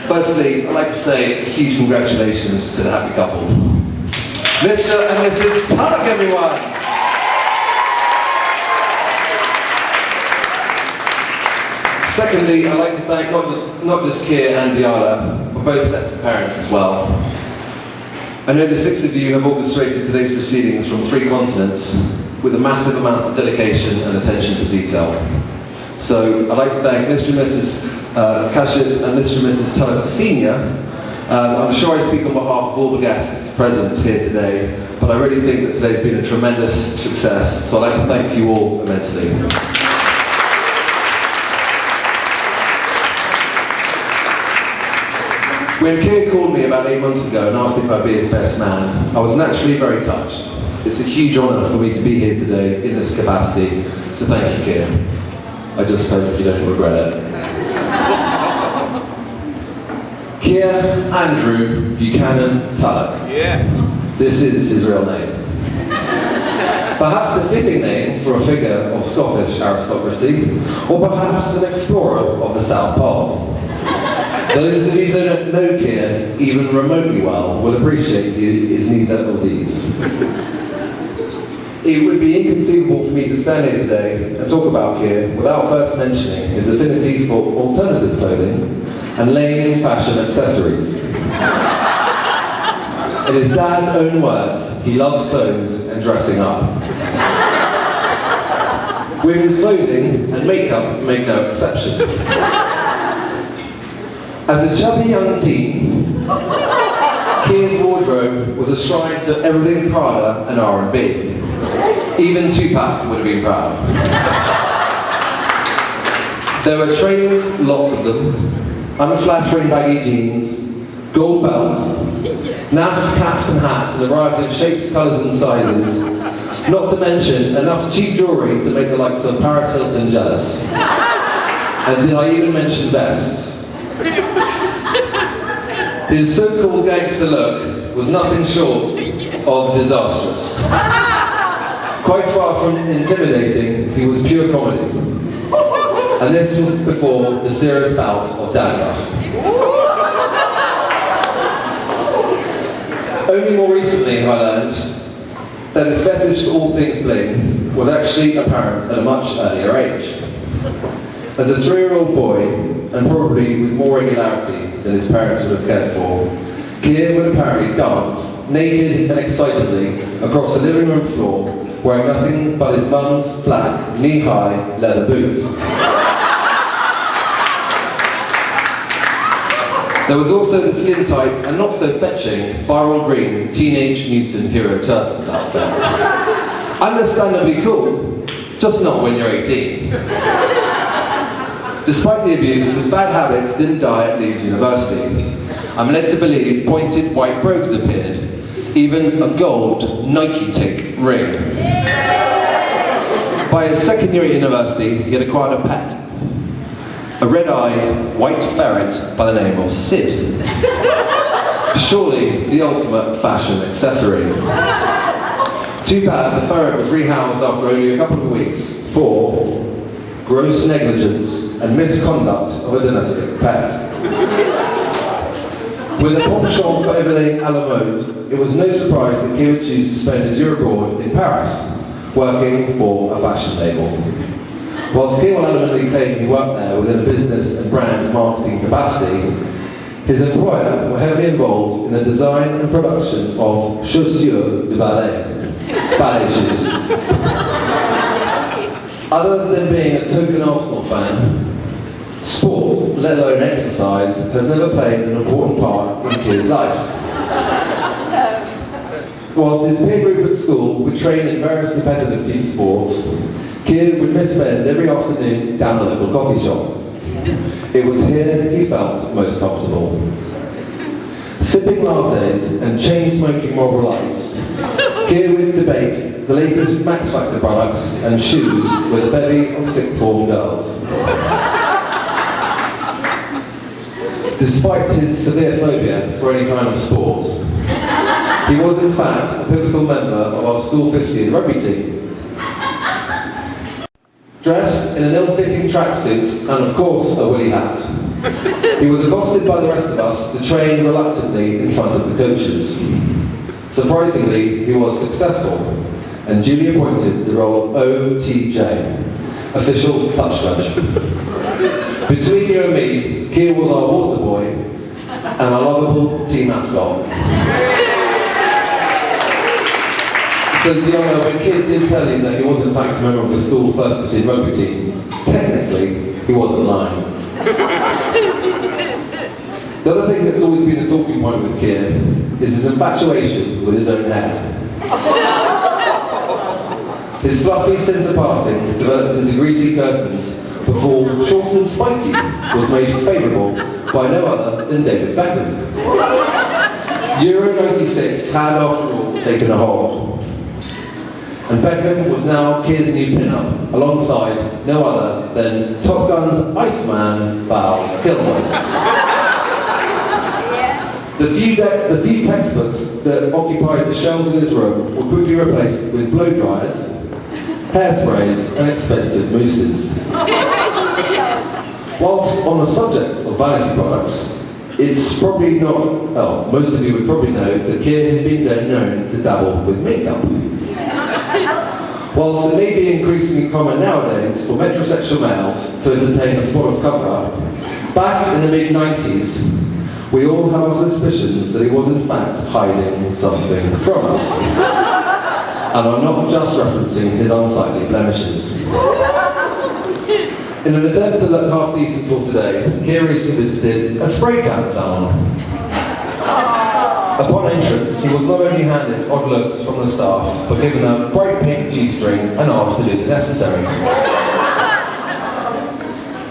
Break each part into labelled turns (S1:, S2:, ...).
S1: Firstly, I'd like to say a huge congratulations to the happy couple. Mr. and Mrs. Tulloch, everyone! Secondly, I'd like to thank not just Keir and Diala, but both sets of parents as well. I know the six of you have orchestrated today's proceedings from 3 continents with a massive amount of dedication and attention to detail. So I'd like to thank Mr. and Mrs. Cashett and Mr. and Mrs. Tulloch Senior. I'm sure I speak on behalf of all the guests present here today, but I really think that today's been a tremendous success, so I'd like to thank you all immensely. When Keir called me about 8 months ago and asked if I'd be his best man, I was naturally very touched. It's a huge honour for me to be here today in this capacity, so thank you, Keir. I just hope you don't regret it. Keir Andrew Buchanan Tulloch.
S2: Yeah.
S1: This is his real name. Perhaps a fitting name for a figure of Scottish aristocracy, or perhaps an explorer of the South Pole. Those of you that don't know Keir even remotely well will appreciate he is neither of these. It would be inconceivable for me to stand here today and talk about Keir without first mentioning his affinity for alternative clothing and lame fashion accessories. In his dad's own words, he loves clothes and dressing up. Women's clothing and makeup make no exception. As a chubby young teen, Keir's wardrobe was a shrine to everything Prada and R&B. Even Tupac would have been proud. There were trainers, lots of them, unflattering baggy jeans, gold belts, naff caps and hats in a variety of shapes, colours and sizes, not to mention enough cheap jewellery to make the likes of Paris Hilton jealous. And did I even mention vests? His so-called gangster look was nothing short of disastrous. Quite far from intimidating, he was pure comedy. And this was before the serious bouts of dandruff. Only more recently I learned that his fetish for all things bling was actually apparent at a much earlier age. As a 3-year-old boy, and probably with more regularity than his parents would have cared for, Keir would apparently dance, naked and excitedly, across the living room floor, wearing nothing but his mum's black, knee-high leather boots. There was also the skin-tight and not so fetching viral green Teenage Mutant Hero Turtles outfit. Understandably cool, just not when you're 18. Despite the abuse, his bad habits didn't die at Leeds University. I'm led to believe pointed white brogues appeared, even a gold Nike tick ring. By his second year at university, he had acquired a pet. A red-eyed white ferret by the name of Sid. Surely the ultimate fashion accessory. Too bad the ferret was rehoused after only a couple of weeks for gross negligence and misconduct of a domestic pet. With a penchant for everything a la mode, it was no surprise that Keir would choose to spend his year abroad in Paris, working for a fashion label. Whilst Keir will adamantly claim he worked there within a business and brand marketing capacity, his employer were heavily involved in the design and production of chaussures de ballet shoes. Other than being a token Arsenal fan, sport, let alone exercise, has never played an important part in Keir's life. Whilst his peer group at school would train in various competitive team sports, Keir would misspend every afternoon down the local coffee shop. It was here he felt most comfortable. Sipping lattes and chain-smoking Marlboro Lights, Keir would debate the latest Max Factor products and shoes with a bevy of sixth-form girls. Despite his severe phobia for any kind of sport, he was in fact a pivotal member of our School 15 rugby team. Dressed in an ill-fitting tracksuit and of course a woolly hat, He was accosted by the rest of us to train reluctantly in front of the coaches. Surprisingly, he was successful and duly appointed the role of OTJ, official touch judge. Between you and me, Keir was our water boy and our lovable team mascot. So Tiana, when Keir did tell you that he was in fact a member of the school first team rugby team, technically he wasn't lying. The other thing that's always been a talking point with Keir is his infatuation with his own hair. His fluffy centre parting developed into greasy curtains before short and spiky was made favourable by no other than David Beckham. Euro 96 had after all taken a hold. And Beckham was now Keir's new pin-up, alongside no other than Top Gun's Iceman Val Kilmer. The few textbooks that occupied the shelves in his room were quickly replaced with blow dryers, hairsprays and expensive mousses. Whilst on the subject of vanity products, it's probably not, well, most of you would probably know that Keir has been known to dabble with makeup. Whilst it may be increasingly common nowadays for metrosexual males to entertain a spot of cover-up, back in the mid-90s, we all have our suspicions that he was in fact hiding something from us. And I'm not just referencing his unsightly blemishes. In an attempt to look half decent for today, Keir recently visited a spray tan salon. Upon entrance, he was not only handed odd looks from the staff, but given a bright pink G-string and asked to do the necessary.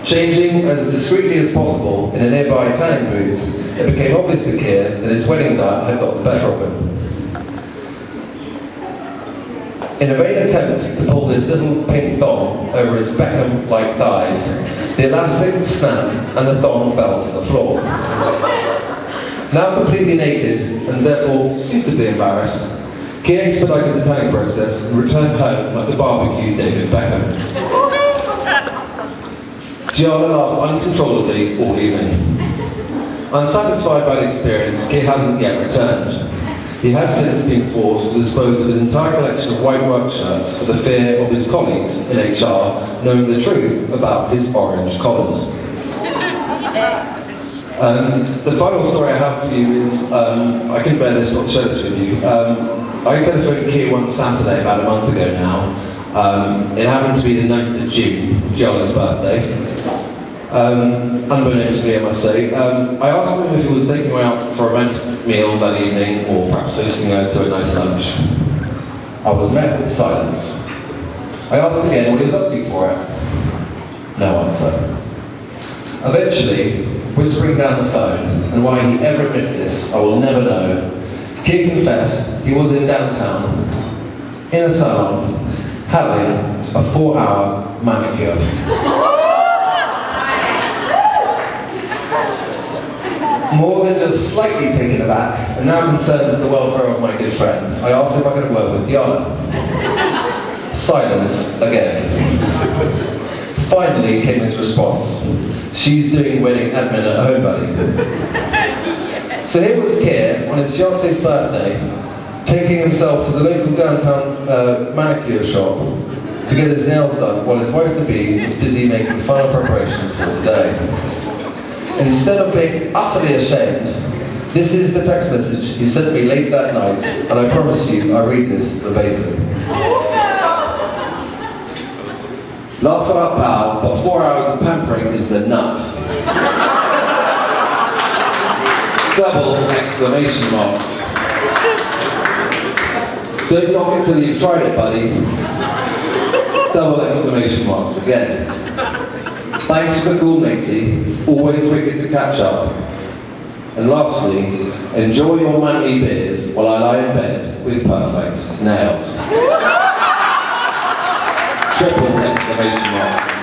S1: Changing as discreetly as possible in a nearby tanning booth, it became obvious to Keir that his wedding diet had got the better of him. In a vain attempt to pull this little pink thong over his Beckham-like thighs, the elastic snapped and the thong fell to the floor. Now completely naked and therefore suitably embarrassed, Keir expedited the tanning process and returned home like a barbecue David Beckham. Gianna laughed uncontrollably all evening. Unsatisfied by the experience, Keir hasn't yet returned. He has since been forced to dispose of his entire collection of white work shirts for the fear of his colleagues in HR knowing the truth about his orange collars. The final story I have for you is, I couldn't bear this, not to share this with you. I telephoned Keir one Saturday about a month ago now. It happened to be the 9th of June, Gianna's birthday. Unbeknownst to me, I must say. I asked him if he was taking her out for a romantic meal that evening, or perhaps hosting her to a nice lunch. I was met with silence. I asked again what he was up to for it. No answer. Eventually, whispering down the phone, and why he ever admitted this, I will never know, Keir confessed he was in downtown, in a salon, having a 4-hour manicure. More than just slightly taken aback, and now concerned with the welfare of my good friend, I asked if I could work with Diana. Silence again. Finally came his response. She's doing wedding admin at home, buddy. So here was Keir on his fiance's birthday, taking himself to the local downtown manicure shop to get his nails done while his wife-to-be was busy making final preparations for the day. Instead of being utterly ashamed, this is the text message he sent me late that night, and I promise you I read this verbatim. Laugh out loud, but 4 hours of pampering is the nuts. Double exclamation marks. Don't knock it till you've tried it, buddy. Double exclamation marks again. Thanks for the cool matey, always wicked to catch up. And lastly, enjoy your manly beers while I lie in bed with perfect nails. Triple exclamation mark.